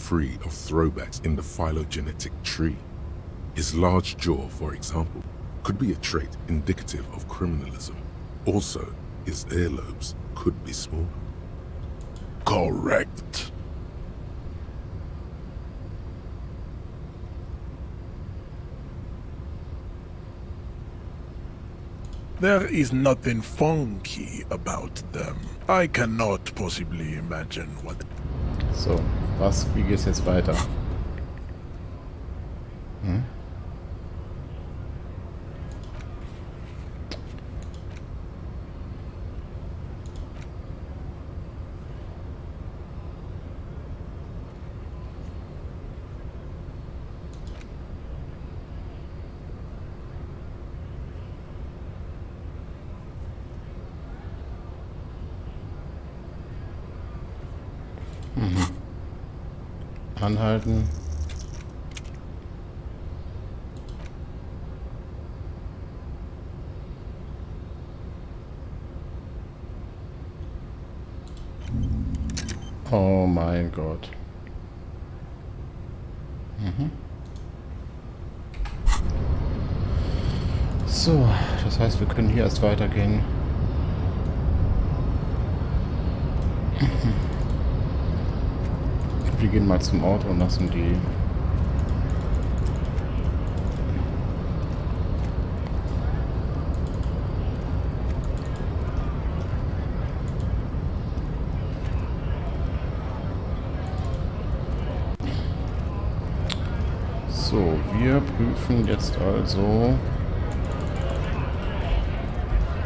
free of throwbacks in the phylogenetic tree. His large jaw, for example, could be a trait indicative of criminalism. Also, his earlobes could be small. Correct. There is nothing funky about them. I cannot possibly imagine what... So, wie geht's jetzt weiter? Hm? Anhalten. Oh mein Gott. So, das heißt, wir können hier erst weitergehen. Wir gehen mal zum Auto und lassen die... So, wir prüfen jetzt also...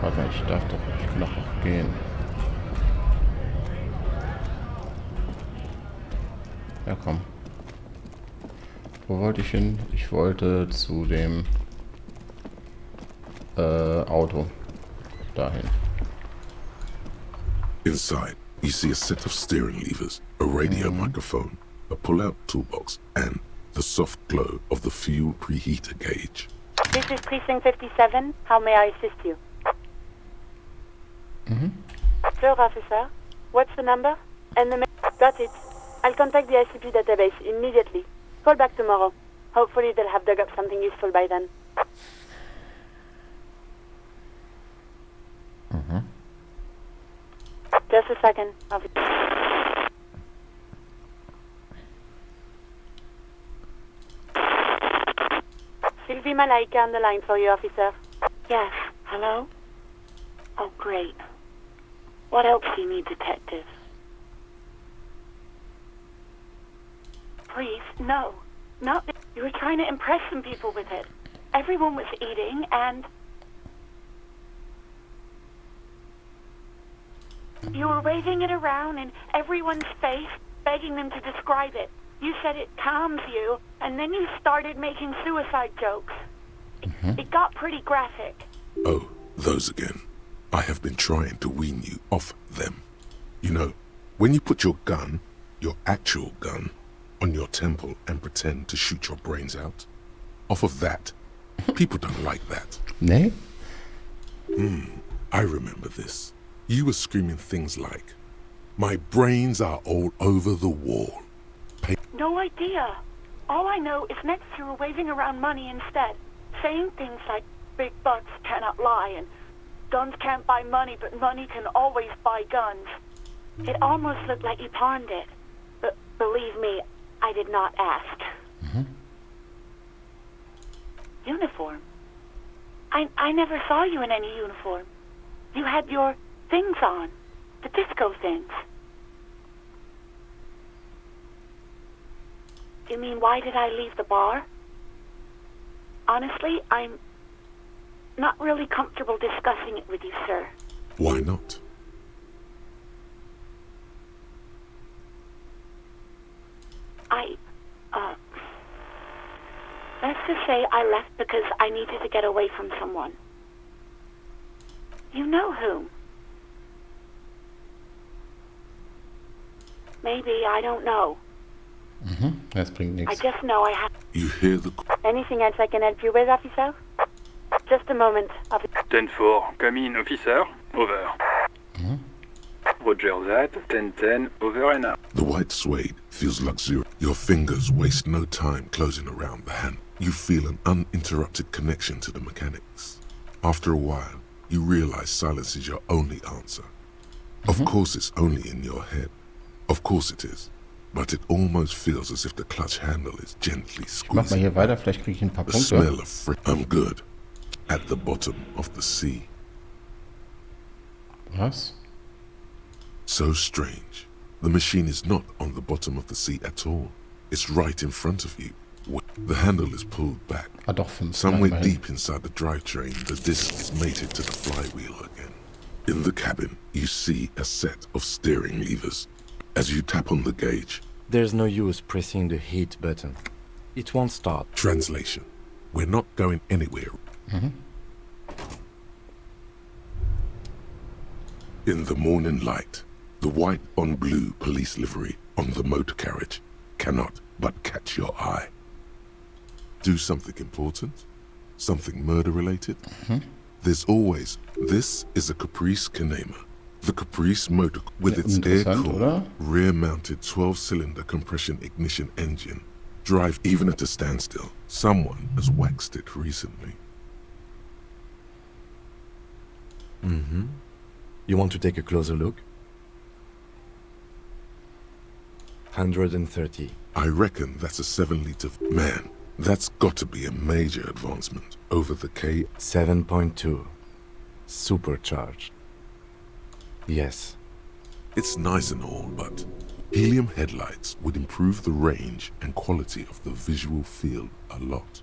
Warte mal, ich darf doch, ich kann doch auch gehen. Ja, komm. Wo wollte ich hin? Ich wollte zu dem Auto. Dahin. Inside, you see a set of steering levers, a radio microphone, a pull-out toolbox, and the soft glow of the fuel preheater gauge. This is Precinct 57. How may I assist you? Sure, officer. What's the number? And the... Got it. I'll contact the ICP database immediately. Call back tomorrow. Hopefully they'll have dug up something useful by then. Just a second, officer. Sylvie Malaika on the line for you, officer. Yes, hello? Oh, great. What else do you need, detective? Please, no. Not that you were trying to impress some people with it. Everyone was eating, and... you were waving it around in everyone's face, begging them to describe it. You said it calms you, and then you started making suicide jokes. It got pretty graphic. Oh, those again. I have been trying to wean you off them. You know, when you put your gun, your actual gun, on your temple and pretend to shoot your brains out, off of that, people don't like that. Nee? I remember this. You were screaming things like, "My brains are all over the wall." No idea. All I know is next you were waving around money instead, saying things like, big bucks cannot lie, and guns can't buy money, but money can always buy guns. It almost looked like you pawned it. But believe me, I did not ask. Uniform? I never saw you in any uniform. You had your things on. The disco things. You mean, why did I leave the bar? Honestly, I'm not really comfortable discussing it with you, sir. Why not? Let's just say I left because I needed to get away from someone. You know whom? Maybe, I don't know. Das bringt I nichts. just know I have... You hear the... Anything else I can help you with, officer? Just a moment, officer. 10-4, come in, officer. Over. Roger that. 10-10, over and out. The white suede feels luxurious. Your fingers waste no time closing around the hand. You feel an uninterrupted connection to the mechanics. After a while, you realize silence is your only answer. Of course it's only in your head. Of course it is. But it almost feels as if the clutch handle is gently Ich mach mal squeezing. hier weiter, vielleicht kriege ich ein paar The Punkte. smell of I'm good. At the bottom of the sea. Was? So strange. The machine is not on the bottom of the sea at all. It's right in front of you. The handle is pulled back. Ah doch, 5. Somewhere deep inside the drivetrain, the disc is mated to the flywheel again. In the cabin, you see a set of steering levers. As you tap on the gauge, There's no use pressing the heat button. It won't start. translation. We're not going anywhere. In the morning light, the white on blue police livery on the motor carriage cannot but catch your eye. Do something important? Something murder related? There's always, this is a Caprice Canema. The Caprice motor with its Interessant, air-cooled, oder? rear-mounted 12-cylinder compression ignition engine drive even at a standstill. Someone has waxed it recently. You want to take a closer look? 130. I reckon that's a 7-liter. Man, that's got to be a major advancement over the K. 7.2. Supercharged. Yes. It's nice and all, but helium headlights would improve the range and quality of the visual field a lot.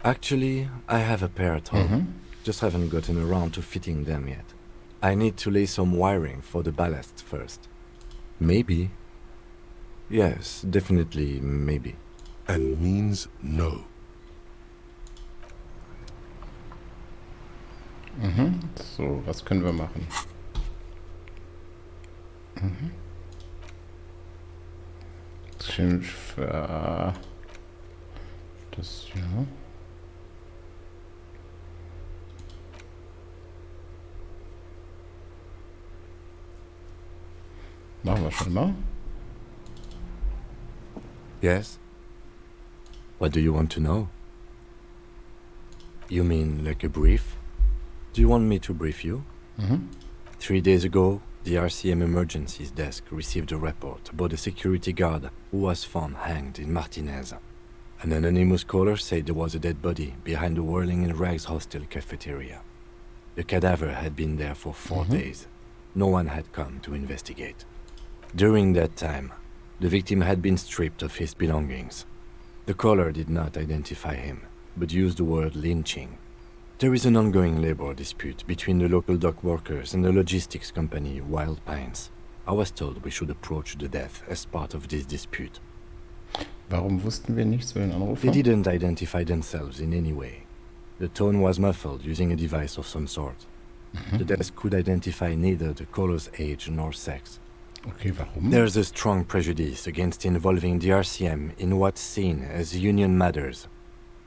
Actually, I have a pair at home. Just haven't gotten around to fitting them yet. I need to lay some wiring for the ballast first. Maybe. Yes, definitely maybe. And means no. So, was können wir machen? Change für das hier. Machen wir schon mal. Yes? What do you want to know? You mean like a brief? Do you want me to brief you? 3 days ago, the RCM Emergencies Desk received a report about a security guard who was found hanged in Martinez. An anonymous caller said there was a dead body behind the Whirling in Rags hostel cafeteria. The cadaver had been there for 4 days. No one had come to investigate. During that time, the victim had been stripped of his belongings. The caller did not identify him, but used the word lynching. There is an ongoing labor dispute between the local dock workers and the logistics company Wild Pines. I was told we should approach the death as part of this dispute. Warum wussten wir nichts über den Anrufer? They didn't identify themselves in any way. The tone was muffled using a device of some sort. The desk could identify neither the caller's age nor sex. Okay, warum? There's a strong prejudice against involving the RCM in what's seen as union matters.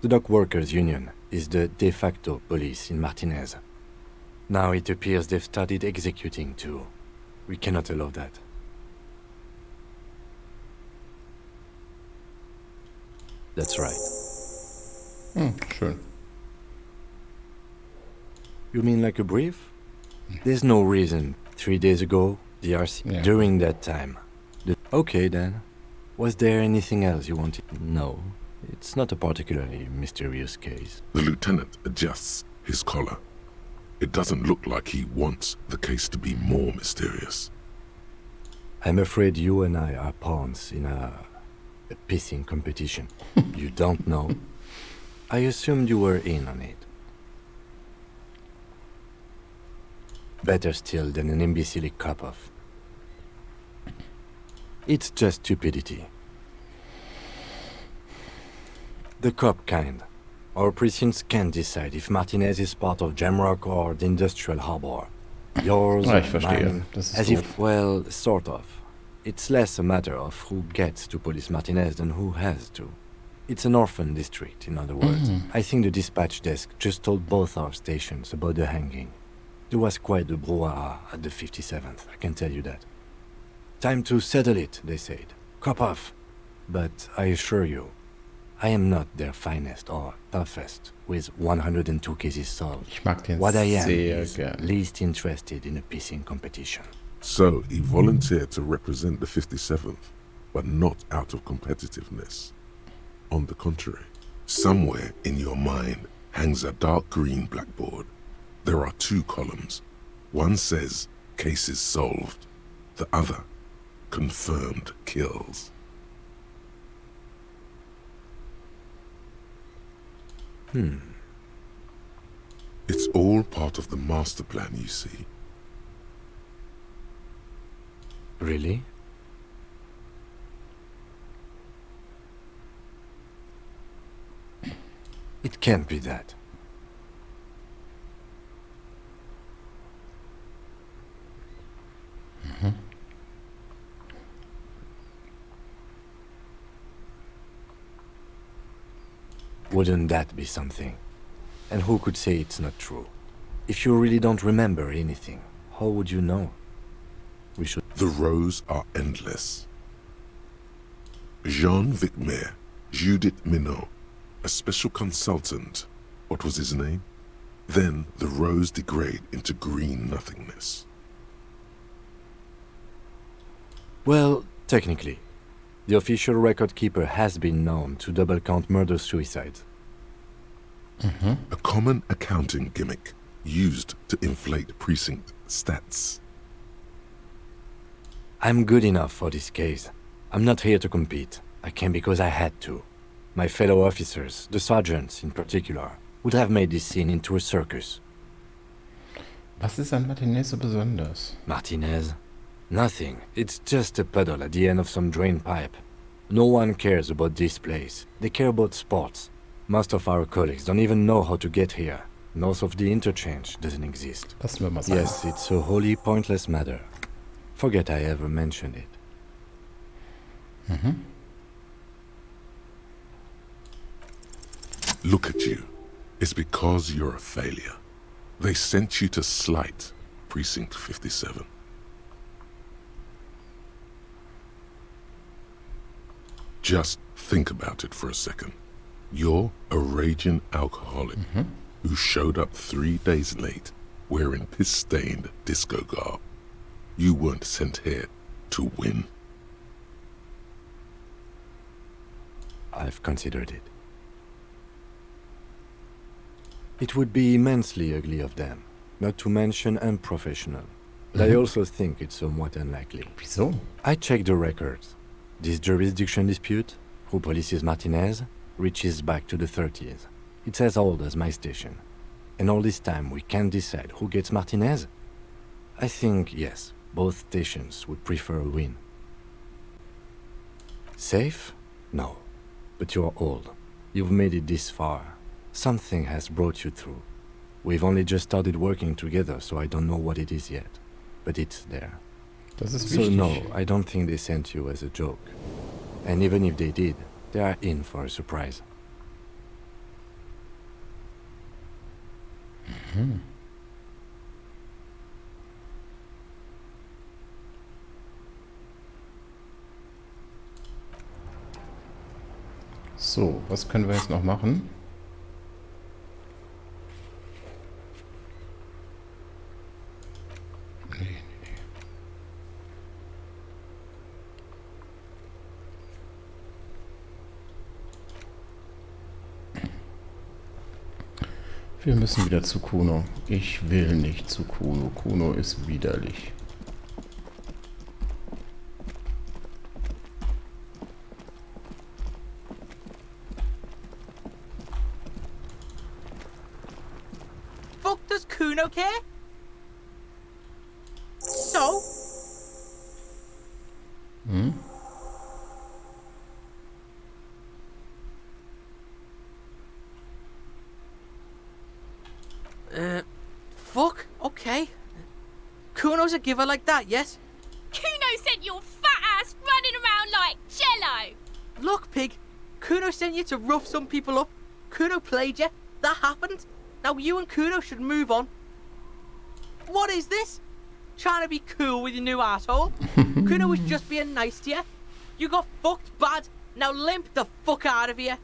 The dock workers' union is the de facto police in Martinez. Now it appears they've started executing too. We cannot allow that. That's right. Schön. You mean like a brief? There's no reason. 3 days ago, the RCM... Yeah. During that time. Okay then. Was there anything else you wanted? No. It's not a particularly mysterious case. The lieutenant adjusts his collar. It doesn't look like he wants the case to be more mysterious. I'm afraid you and I are pawns in a pissing competition. You don't know? I assumed you were in on it. Better still than an imbecile cop-off. It's just stupidity. The cop kind. Our precincts can't decide if Martinez is part of Jamrock or the industrial harbor. Yours, Ah, ich verstehe. mine, Das ist as doof. if, well, sort of. It's less a matter of who gets to police Martinez than who has to. It's an orphan district, in other words. I think the dispatch desk just told both our stations about the hanging. There was quite the brouhaha at the 57th, I can tell you that. Time to settle it, they said. Cop off. But I assure you, I am not their finest or toughest, with 102 cases solved. Ich mag den What I am sehr is gern. least interested in a pissing competition. So he volunteered to represent the 57th, but not out of competitiveness. On the contrary, somewhere in your mind hangs a dark green blackboard. There are two columns. One says, cases solved. The other, confirmed kills. It's all part of the master plan, you see. Really? It can't be that. Wouldn't that be something? And who could say it's not true? If you really don't remember anything, how would you know? We should... The rows are endless. Jean Vicmer, Judith Minot, a special consultant. What was his name? Then the rows degrade into green nothingness. Well, technically, the official record keeper has been known to double count murder-suicides. A common accounting gimmick used to inflate precinct stats. I'm good enough for this case. I'm not here to compete. I came because I had to. My fellow officers, the sergeants in particular, would have made this scene into a circus. Was ist an Martinez so besonders? Martinez? Nothing. It's just a puddle at the end of some drain pipe. No one cares about this place. They care about sports. Most of our colleagues don't even know how to get here. North of the interchange doesn't exist. Lassen wir mal sein. Yes, it's a wholly pointless matter. Forget I ever mentioned it. Look at you. It's because you're a failure. They sent you to slight Precinct 57. Just think about it for a second. You're a raging alcoholic who showed up 3 days late wearing piss-stained disco garb. You weren't sent here to win. I've considered it. It would be immensely ugly of them, not to mention unprofessional. But I also think it's somewhat unlikely. Wieso? I checked the records. This jurisdiction dispute, who polices Martinez, reaches back to the 30s. It's as old as my station. And all this time we can't decide who gets Martinez? I think, yes, both stations would prefer a win. Safe? No. But you're old. You've made it this far. Something has brought you through. We've only just started working together, so I don't know what it is yet. But it's there. Das ist So wichtig. no, I don't think they sent you as a joke. And even if they did, they are in for a surprise. So, was können wir jetzt noch machen? Nee. Wir müssen wieder zu Kuno. Ich will nicht zu Kuno. Kuno ist widerlich. Fuck does Kuno care? So? Fuck, okay. Kuno's a giver like that, yes? Kuno sent your fat ass running around like jello. Look, pig, Kuno sent you to rough some people up. Kuno played you. That happened. Now you and Kuno should move on. What is this? Trying to be cool with your new asshole? Kuno was just being nice to you. You got fucked bad. Now limp the fuck out of here.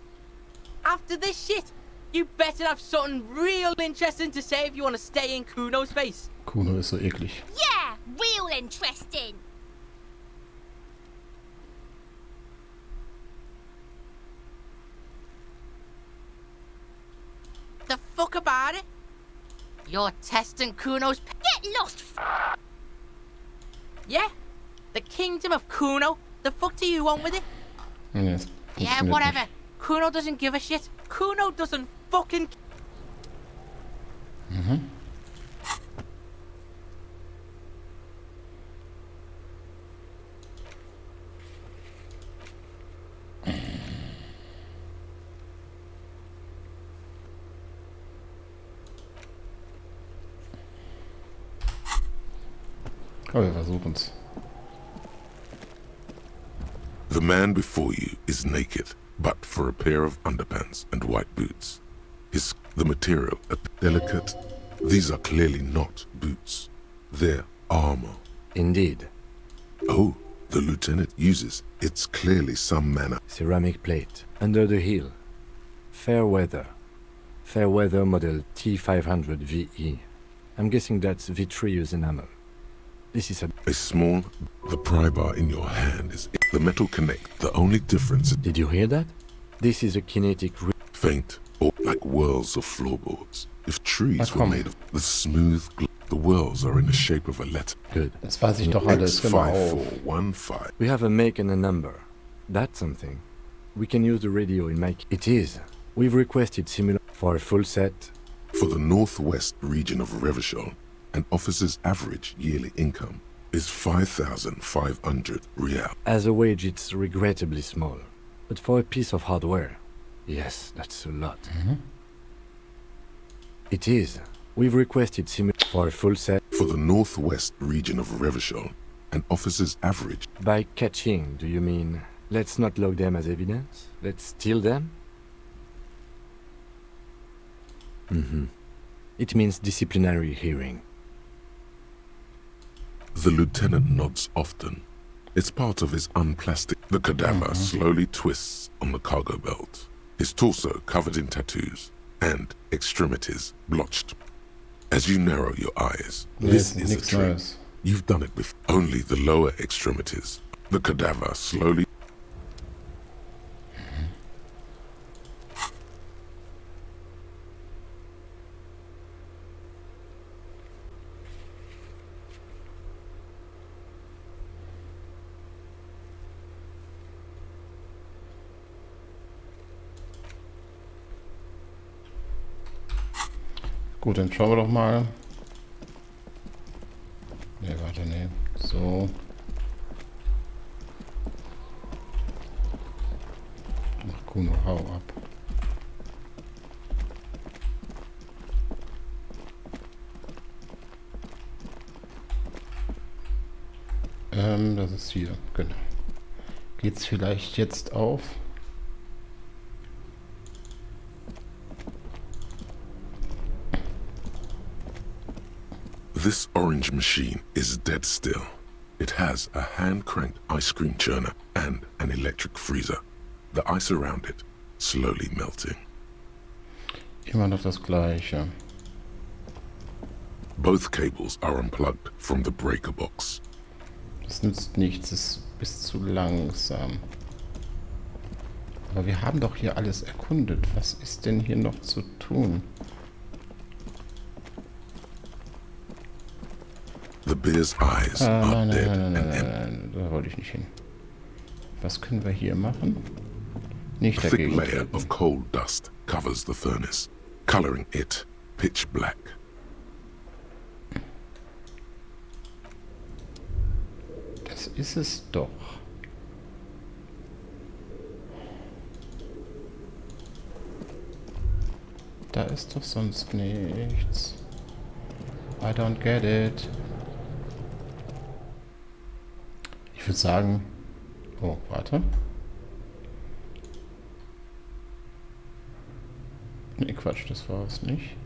After this shit, you better have something real interesting to say if you want to stay in Kuno's face. Kuno ist so eklig. Yeah, real interesting. The fuck about it? You're testing Kuno's... Get lost. Yeah? The kingdom of Kuno? The fuck do you want with it? Nee, das Yeah, funktioniert whatever. nicht. Kuno doesn't give a shit. Kuno doesn't fucking... Aber wir versuchen's. The man before you is naked, but for a pair of underpants and white boots. The material, delicate. These are clearly not boots. They're armor. Indeed. Oh, the lieutenant uses. It's clearly some manner. Ceramic plate. Under the heel. Fair weather. Fair weather model T500 VE. I'm guessing that's vitreous enamel. This is A small, the pry bar in your hand is the metal connect. The only difference is Did you hear that? This is a kinetic faint or like whirls of floorboards. If trees Ach, were komm. made of the smooth, the whirls are in the shape of a letter. Good. Das weiß ich doch alles. Hör mal auf. X5415. We have a make and a number. That's something. We can use the radio in my... It is. We've requested similar for a full set. For the northwest region of Revachol, an officer's average yearly income is 5,500 real. As a wage, it's regrettably small. But for a piece of hardware, yes, that's a lot. It is. We've requested similar for a full set. For the northwest region of Revachol, an officer's average By catching, do you mean let's not log them as evidence? Let's steal them? It means disciplinary hearing. The lieutenant nods often. It's part of his unplastic. The cadaver slowly twists on the cargo belt, his torso covered in tattoos and extremities blotched. As you narrow your eyes, Nee, this ist is a nichts trick. Neues. You've done it before. Only the lower extremities. The cadaver slowly. Gut, dann schauen wir doch mal. Ne, warte, ne. So. Ach, Kuno, hau ab. Das ist hier, genau. Geht's vielleicht jetzt auf? This orange machine is dead still. It has a hand-cranked ice cream churner and an electric freezer. The ice around it slowly melting. Immer noch das Gleiche. Both cables are unplugged from the breaker box. Das nützt nichts, es ist zu langsam. Aber wir haben doch hier alles erkundet. Was ist denn hier noch zu tun? The bear's eyes are Nein, dead nein, nein, and nein, empty. nein, da wollte ich nicht hin. Was können wir hier machen? A Nicht thick dagegen layer treten. of coal dust covers the furnace, coloring it pitch black. Das ist es doch. Da ist doch sonst nichts. I don't get it. Ich würde sagen... Oh, warte. Ne, Quatsch, das war es nicht.